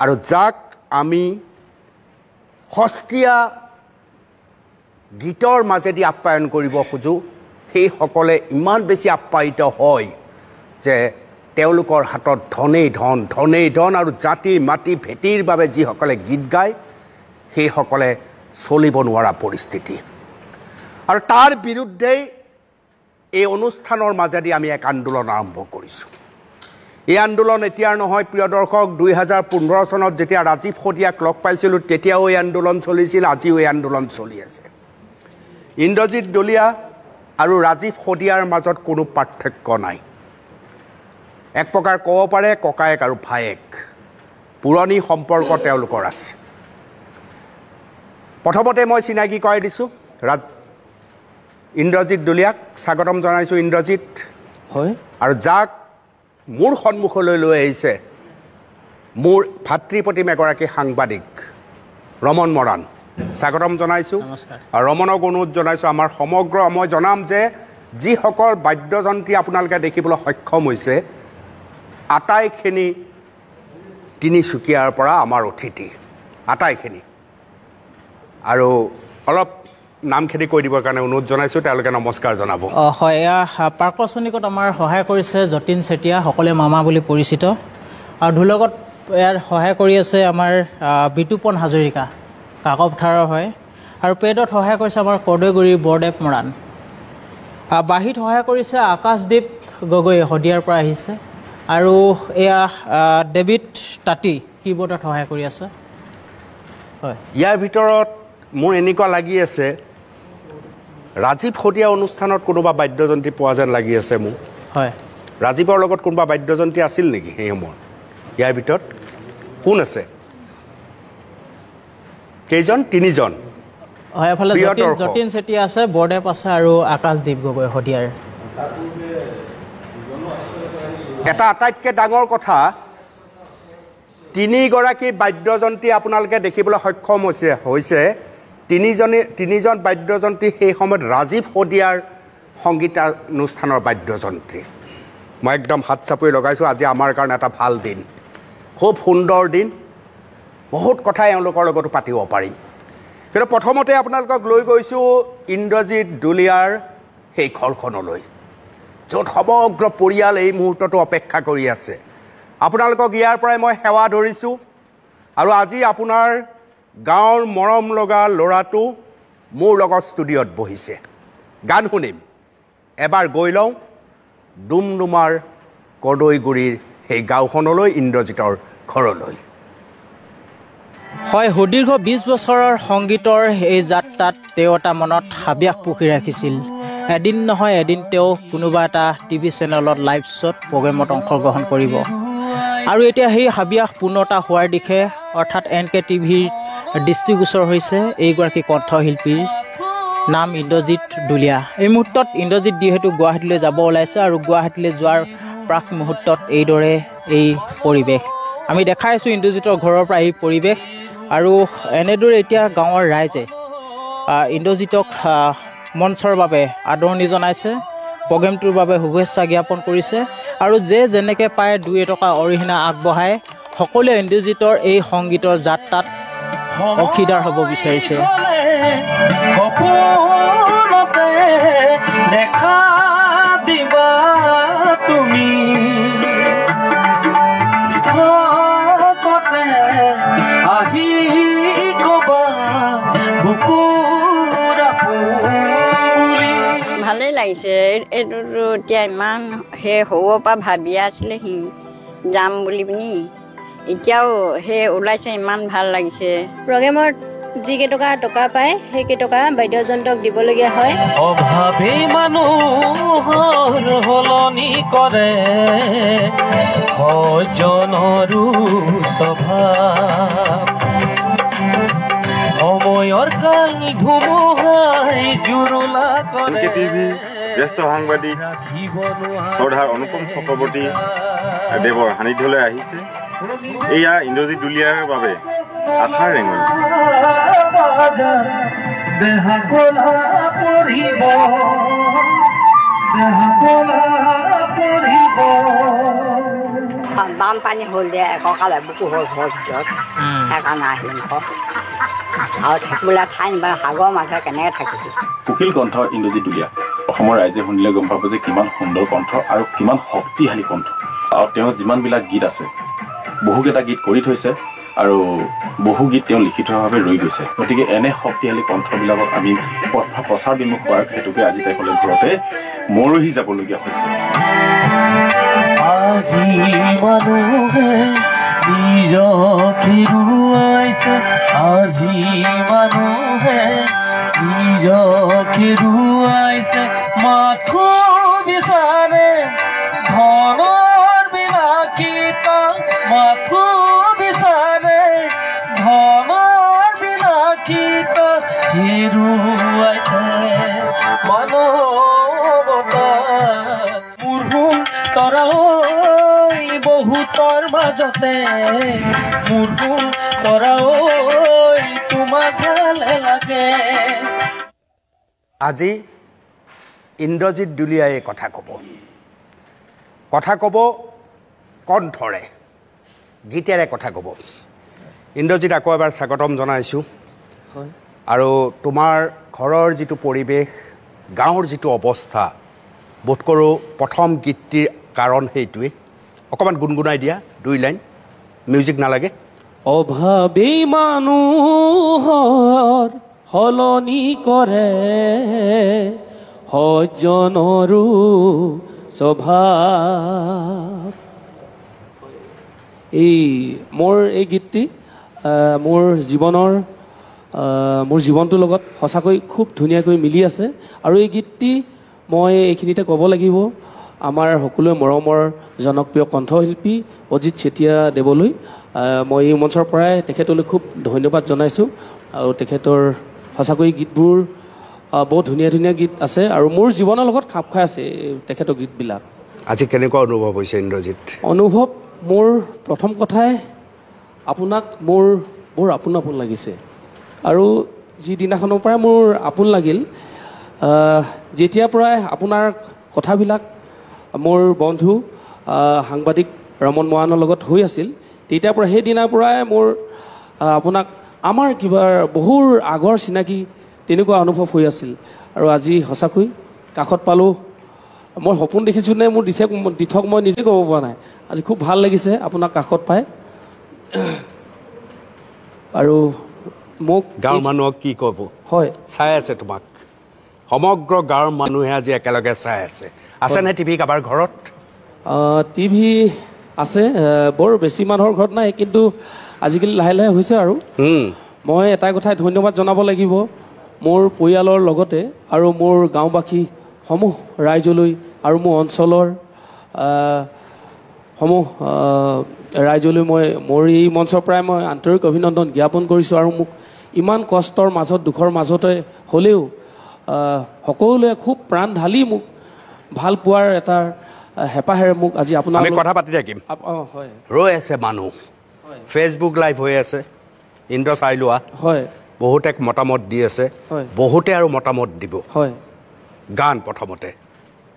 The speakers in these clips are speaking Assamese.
আৰু যাক আমি সস্তীয়া গীতৰ মাজেদি আপ্যায়ন কৰিব খোজোঁ সেইসকলে ইমান বেছি আপ্যায়িত হয় যে তেওঁলোকৰ হাতত ধনেই ধন আৰু জাতি মাটি ভেটিৰ বাবে যিসকলে গীত গায় সেইসকলে চলিব নোৱাৰা পৰিস্থিতি আৰু তাৰ বিৰুদ্ধেই এই অনুষ্ঠানৰ মাজেদি আমি এক আন্দোলন আৰম্ভ কৰিছোঁ এই আন্দোলন এতিয়াৰ নহয় প্ৰিয় দৰ্শক 2015 চনত যেতিয়া ৰাজীৱ শদিয়াক লগ পাইছিলোঁ তেতিয়াও এই আন্দোলন চলিছিল আজিও এই আন্দোলন চলি আছে ইন্দ্ৰজিৎ ডলিয়া আৰু ৰাজীৱ শদিয়াৰ মাজত কোনো পাৰ্থক্য নাই এক প্ৰকাৰ ক'ব পাৰে ককায়েক আৰু ভায়েক পুৰণি সম্পৰ্ক তেওঁলোকৰ আছে প্ৰথমতে মই চিনাকি কৰাই দিছোঁ ইন্দ্ৰজিৎ ডলিয়াক স্বাগতম জনাইছোঁ ইন্দ্ৰজিৎ হয় আৰু যাক মোৰ সন্মুখলৈ লৈ আহিছে মোৰ ভাতৃপ্ৰতিম এগৰাকী সাংবাদিক ৰমন মৰাণ স্বাগতম জনাইছোঁ আৰু ৰমনক অনুৰোধ জনাইছোঁ আমাৰ সমগ্ৰ মই জনাম যে যিসকল বাদ্যযন্ত্ৰী আপোনালোকে দেখিবলৈ সক্ষম হৈছে আটাইখিনি তিনিচুকীয়াৰ পৰা আমাৰ অতিথি আটাইখিনি আৰু অলপ নামখিনি কৈ দিবৰ কাৰণে অনুৰোধ জনাইছোঁ তেওঁলোকে নমস্কাৰ জনাব হয় এয়া পাৰ্কচনিকত আমাৰ সহায় কৰিছে যতীন চেতিয়া সকলোৱে মামা বুলি পৰিচিত আৰু ঢোলকত ইয়াৰ সহায় কৰি আছে আমাৰ বিতুপন হাজৰিকা কাকপথাৰৰ হয় আৰু পেডত সহায় কৰিছে আমাৰ কৰ্দৈগুৰিৰ বৰদেৱ মৰাণ বাঁহীত সহায় কৰিছে আকাশদ্বীপ গগৈ শদিয়াৰ পৰা আহিছে আৰু এয়া ডেভিড তাঁতী কীবৰ্ডত সহায় কৰি আছে হয় ইয়াৰ ভিতৰত মোৰ এনেকুৱা লাগি আছে ৰাজীৱ শদিয়া অনুষ্ঠানত কোনোবা বাদ্যযন্ত্ৰী পোৱা যেন লাগি আছে মোক হয় ৰাজীৱৰ লগত কোনোবা বাদ্যযন্ত্ৰী আছিল নেকি সেই সময়ত ইয়াৰ ভিতৰত কোন আছে কেইজন তিনিজন হয় এফালে যতীন চেতিয়া আছে বৰদেৱ আছে আৰু আকাশদ্বীপ গগৈ শদিয়াৰ এটা আটাইতকৈ ডাঙৰ কথা তিনিগৰাকী বাদ্যযন্ত্ৰী আপোনালোকে দেখিবলৈ সক্ষম হৈছে তিনিজন বাদ্যযন্ত্ৰী সেই সময়ত ৰাজীৱ শদিয়াৰ সংগীতানুষ্ঠানৰ বাদ্যযন্ত্ৰী মই একদম হাত চাপৰি লগাইছোঁ আজি আমাৰ কাৰণে এটা ভাল দিন খুব সুন্দৰ দিন বহুত কথাই এওঁলোকৰ লগতো পাতিব পাৰিম কিন্তু প্ৰথমতে আপোনালোকক লৈ গৈছোঁ ইন্দ্ৰজিৎ ডলিয়াৰ সেই ঘৰখনলৈ য'ত সমগ্ৰ পৰিয়াল এই মুহূৰ্তটো অপেক্ষা কৰি আছে আপোনালোকক ইয়াৰ পৰাই মই সেৱা ধৰিছোঁ আৰু আজি আপোনাৰ গাঁৱৰ মৰম লগা ল'ৰাটো মোৰ লগত ষ্টুডিঅ'ত বহিছে গান শুনিম এবাৰ গৈ লওঁ ডুমডুমাৰ কৰ্দৈগুৰিৰ সেই গাঁওখনলৈ ইন্দ্ৰজিতৰ ঘৰলৈ হয় সুদীৰ্ঘ 20 বছৰৰ সংগীতৰ এই যাত্ৰাত তেওঁ এটা মনত হাবিয়াস পুহি ৰাখিছিল এদিন নহয় এদিন তেওঁ কোনোবা এটা টিভি চেনেলত লাইভ শ্ব'ত প্ৰগ্ৰেমত অংশগ্ৰহণ কৰিব আৰু এতিয়া সেই হাবিয়াস পূৰ্ণতা হোৱাৰ দিশে অৰ্থাৎ NK টিভিৰ দৃষ্টিগোচৰ হৈছে এইগৰাকী কণ্ঠশিল্পীৰ নাম ইন্দ্ৰজিৎ ডলিয়া এই মুহূৰ্তত ইন্দ্ৰজিৎ যিহেতু গুৱাহাটীলৈ যাব ওলাইছে আৰু গুৱাহাটীলৈ যোৱাৰ প্ৰাক মুহূৰ্তত এইদৰে এই পৰিৱেশ আমি দেখাই আছোঁ ইন্দ্ৰজিতৰ ঘৰৰ পৰা এই পৰিৱেশ আৰু এনেদৰে এতিয়া গাঁৱৰ ৰাইজে ইন্দ্ৰজিতক মঞ্চৰ বাবে আদৰণি জনাইছে প্ৰগ্ৰেমটোৰ বাবে শুভেচ্ছা জ্ঞাপন কৰিছে আৰু যে যেনেকৈ পায় 2 টকা অৰিহণা আগবঢ়াই সকলোৱে ইন্দ্ৰজিতৰ এই সংগীতৰ যাত্ৰাত অংশীদাৰ হ'ব বিচাৰিছে দেখা দিবা তুমি আহি কবা ভালেই লাগিছে এইটোতো এতিয়া ইমান সেই সৰুৰ পৰা ভাবি আছিলে সি যাম বুলি পিনি এতিয়াও সেই ওলাইছে ইমান ভাল লাগিছে প্ৰগ্ৰেমত যিকেইটকা টকা পায় সেইকেইটকা বাদ্যযন্ত্ৰক দিবলগীয়া হয় অভাৱী মানুহৰ সলনি কৰে সজ্জনৰো স্বভাৱ সময়ৰ কাল ধুমুহাই জুৰুলা কৰে জ্যেষ্ঠ সাংবাদিক শ্ৰদ্ধাৰ অনুপম চক্ৰৱৰ্তী দেৱৰ সান্নিধ্যলৈ আহিছে এয়া ইন্দ্ৰজিৎ ডলিয়াৰ বাবে আশাৰ ৰেঙনি বানপানী হ'ল যে এককালে বুকু হ'ল ঘৰ ভিতৰত সেইকাৰণে আহিম ঘৰ আৰু থাকিবলৈ ঠাই নিবা সাগৰৰ মাজে কেনেকৈ থাকিবি কুকিল কণ্ঠ ইন্দ্ৰজিৎ দুলীয়া অসমৰ ৰাইজে শুনিলে গম পাব যে কিমান সুন্দৰ কণ্ঠ আৰু কিমান শক্তিশালী কণ্ঠ আৰু তেওঁৰ যিমানবিলাক গীত আছে বহুকেইটা গীত কৰি থৈছে আৰু বহু গীত তেওঁ লিখিতভাৱে ৰৈ গৈছে গতিকে এনে শক্তিশালী কণ্ঠবিলাকক আমি প্ৰচাৰ বিমুখ হোৱাৰ হেতুকে আজি তেখেতৰ ঘৰতে মৰহি যাবলগীয়া হৈছে আজি মানুহে নিজকে হেৰুৱাইছে আজি মানুহে নিজকে হেৰুৱাইছে মাথো বিচাৰে ধনৰ বিলাসিতা মাথো বিচাৰে ধনৰ বিলাসিতা হেৰুৱাইছে মানৱতা মুৰ্হুম তৰাই বহুতৰ মাজতে মুৰ্হুম তৰাই তোমাক ভালে লাগে আজি ইন্দ্ৰজিৎ দুলীয়াই কথা ক'ব কণ্ঠৰে গীতেৰে কথা ক'ব ইন্দ্ৰজিৎ আকৌ এবাৰ স্বাগতম জনাইছোঁ আৰু তোমাৰ ঘৰৰ যিটো পৰিৱেশ গাঁৱৰ যিটো অৱস্থা বোধ কৰোঁ প্ৰথম গীতটিৰ কাৰণ সেইটোৱে অকণমান গুণগুণাই দিয়া 2 লাইন মিউজিক নালাগে অভাৱী মানুহৰ সলনি কৰে সজ্জনৰো স্বভাৱ মোৰ এই গীতটি মোৰ জীৱনটোৰ লগত সঁচাকৈ খুব ধুনীয়াকৈ মিলি আছে আৰু এই গীতটি মই এইখিনিতে ক'ব লাগিব আমাৰ সকলোৱে মৰমৰ জনপ্ৰিয় কণ্ঠশিল্পী অজিত চেতিয়া দেৱলৈ মই এই মঞ্চৰ পৰাই তেখেতলৈ খুব ধন্যবাদ জনাইছোঁ আৰু তেখেতৰ সঁচাকৈ গীতবোৰ বহুত ধুনীয়া ধুনীয়া গীত আছে আৰু মোৰ জীৱনৰ লগত খাপ খাই আছে তেখেতৰ গীতবিলাক আজি কেনেকুৱা অনুভৱ হৈছে ইন্দ্ৰজিৎ অনুভৱ মোৰ প্ৰথম কথাই আপোনাক মোৰ বৰ আপোন লাগিছে আৰু যিদিনাখনৰ পৰাই মোৰ আপোন লাগিল যেতিয়াৰ পৰাই আপোনাৰ কথাবিলাক মোৰ বন্ধু সাংবাদিক ৰমন মৰাণৰ লগত হৈ আছিল তেতিয়াৰ পৰা সেইদিনাৰ পৰাই মোৰ আপোনাক আমাৰ কিবা বহুৰ আগৰ চিনাকি তেনেকুৱা অনুভৱ হৈ আছিল আৰু আজি সঁচাকৈ কাষত পালোঁ মই সপোন দেখিছোঁ নে মোৰ দিঠক মই নিজে ক'ব পৰা নাই আজি খুব ভাল লাগিছে আপোনাক কাষত পাই আৰু মোক গাঁৱৰ মানুহক কি ক'ব হয় চাই আছে তোমাক সমগ্ৰ গাঁৱৰ মানুহে আজি একেলগে চাই আছেনে টিভি কাৰোবাৰ ঘৰত টিভি আছে বৰ বেছি মানুহৰ ঘৰত নাই কিন্তু আজিকালি লাহে লাহে হৈছে আৰু মই এটা কথাই ধন্যবাদ জনাব লাগিব মোৰ পৰিয়ালৰ লগতে আৰু মোৰ গাঁওবাসী সমূহ ৰাইজলৈ আৰু মোৰ অঞ্চলৰ সমূহ ৰাইজলৈ মই মোৰ এই মঞ্চৰ পৰাই মই আন্তৰিক অভিনন্দন জ্ঞাপন কৰিছোঁ আৰু মোক ইমান কষ্টৰ মাজত দুখৰ মাজতে হ'লেও সকলোৱে খুব প্ৰাণ ঢালি মোক ভাল পোৱাৰ এটা হেঁপাহেৰে মোক আজি আপোনাৰ আমি কথা পাতি থাকিম হয় ৰৈ আছে মানুহ ফেচবুক লাইভ হৈ আছে ইন্দ্ৰ চাই লোৱা হয় বহুতে মতামত দি আছে বহুতে আৰু মতামত দিব হয় গান প্ৰথমতে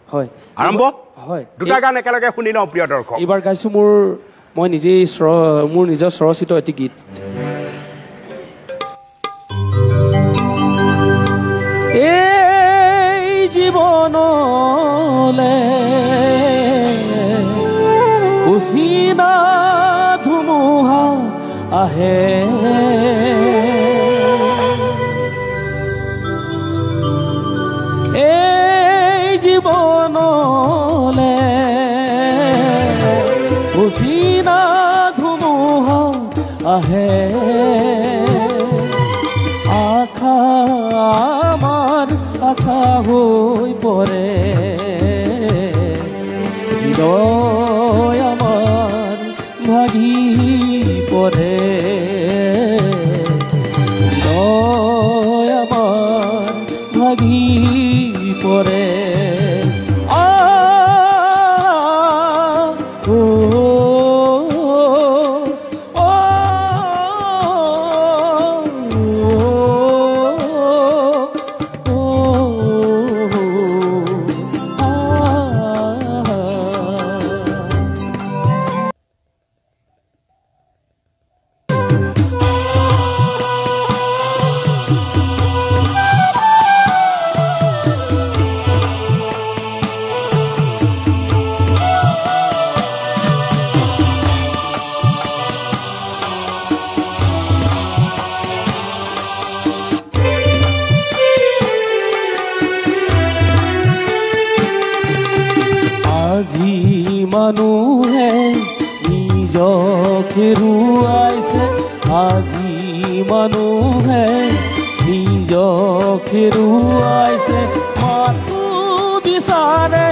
হয় আৰম্ভ হয় দুটা গান একেলগে শুনি লওঁ প্ৰিয় দৰ্শক এইবাৰ গাইছোঁ মই নিজেই মোৰ নিজৰ স্বৰচিত এটি গীত এই জীৱনলে উচিনা ধুমুহা আহে এই জীৱনলে উচিনা ধুমুহা আহে আশা আমাৰ আশা হৈ পৰে হৃদয় আমাৰ ভাগি পৰে হৃদয় আমাৰ ভাগি পৰে হেৰুৱাইছে আজি মানুহে নিজক হেৰুৱাইছে মাথো বিচাৰে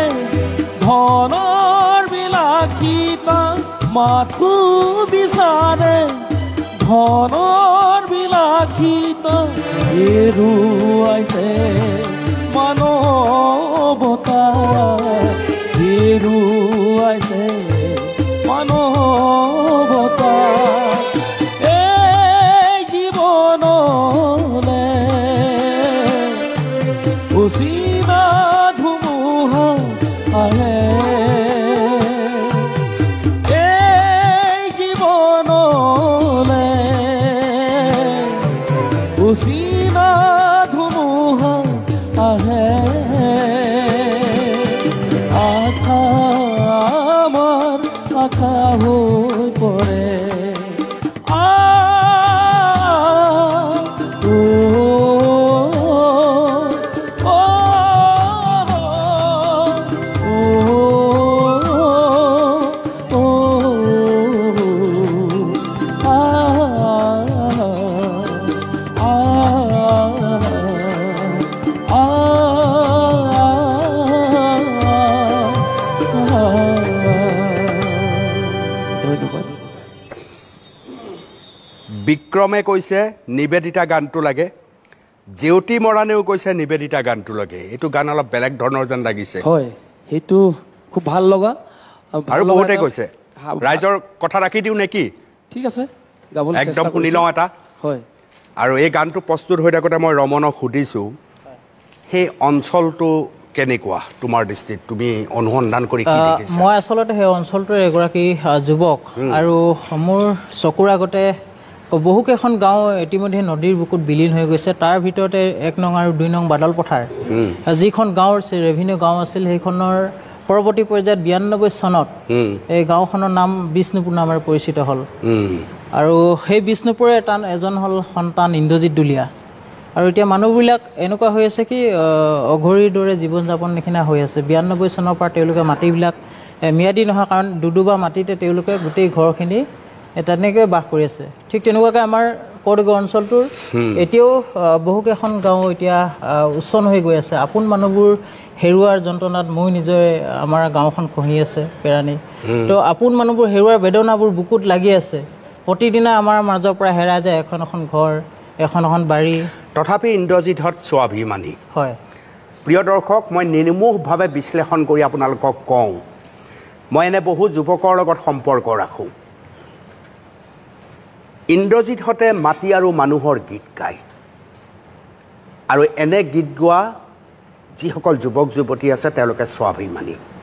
ধনৰ বিলাসিতা মাথো বিচাৰে ধনৰ বিলাসিতা হেৰুৱাইছে মানৱতা হেৰুৱাইছে মানৱতা এই জীৱনলে উচিনা ধুমুহা আহে এই জীৱনলে উচিনা ধুমুহা আহে আশা আমাৰ আশা হৈ পৰে বিক্ৰমে কৈছে নিবেদিতা গানটো লাগে জেউতি মৰাণেও কৈছে নিবেদিতা গানটো লাগে এইটো গান অলপ বেলেগ ধৰণৰ যেন লাগিছে হয় সেইটো খুব ভাল লগা আৰু বহুতে কৈছে ৰাইজৰ কথা ৰাখি দিওঁ নেকি ঠিক আছে গাবলৈ একদম শুনি লওঁ এটা হয় আৰু এই গানটো প্ৰস্তুত হৈ থাকোঁতে মই ৰমনক সুধিছোঁ সেই অঞ্চলটো কেনেকুৱা তোমাৰ দৃষ্টিত তুমি অনুসন্ধান কৰি কি দেখিছা মই আচলতে সেই অঞ্চলটোৰ এগৰাকী যুৱক আৰু মোৰ চকুৰ আগতে বহুকেইখন গাঁও ইতিমধ্যে নদীৰ বুকুত বিলীন হৈ গৈছে তাৰ ভিতৰতে 1 নং আৰু 2 নং বাদল পথাৰ যিখন গাঁৱৰ ৰেভিনিউ গাঁও আছিল সেইখনৰ পৰৱৰ্তী পৰ্যায়ত 92 চনত এই গাঁওখনৰ নাম বিষ্ণুপুৰ নামেৰে পৰিচিত হ'ল আৰু সেই বিষ্ণুপুৰে এজন হ'ল সন্তান ইন্দ্ৰজিৎ দুলীয়া আৰু এতিয়া মানুহবিলাক এনেকুৱা হৈ আছে কি অঘৰীৰ দৰে জীৱন যাপন নিচিনা হৈ আছে 92 চনৰ পৰা তেওঁলোকে মাটিবিলাক ম্যাদী নহয় কাৰণ দুডুবা মাটিতে তেওঁলোকে গোটেই ঘৰখিনি তেনেকৈ বাস কৰি আছে ঠিক তেনেকুৱাকৈ আমাৰ কৌৰগড় অঞ্চলটোৰ এতিয়াও বহুকেইখন গাঁও এতিয়া উচ্ছন হৈ গৈ আছে আপোন মানুহবোৰ হেৰুৱাৰ যন্ত্ৰণাত মই নিজে আমাৰ গাঁওখন খহি আছে কেৰাণী তো আপোন মানুহবোৰ হেৰুৱাৰ বেদনাবোৰ বুকুত লাগি আছে প্ৰতিদিনে আমাৰ মাজৰ পৰা হেৰাই যায় এখন এখন ঘৰ এখন এখন বাৰী তথাপি ইন্দ্ৰজিৎহঁত স্বাভিমানী হয় প্ৰিয় দৰ্শক মই নিৰ্মোহভাৱে বিশ্লেষণ কৰি আপোনালোকক কওঁ মই এনে বহু যুৱকৰ লগত সম্পৰ্ক ৰাখোঁ ইন্দ্ৰজিৎহঁতে মাটি আৰু মানুহৰ গীত গায় আৰু এনে গীত গোৱা যিসকল যুৱক যুৱতী আছে তেওঁলোকে স্বাভিমানী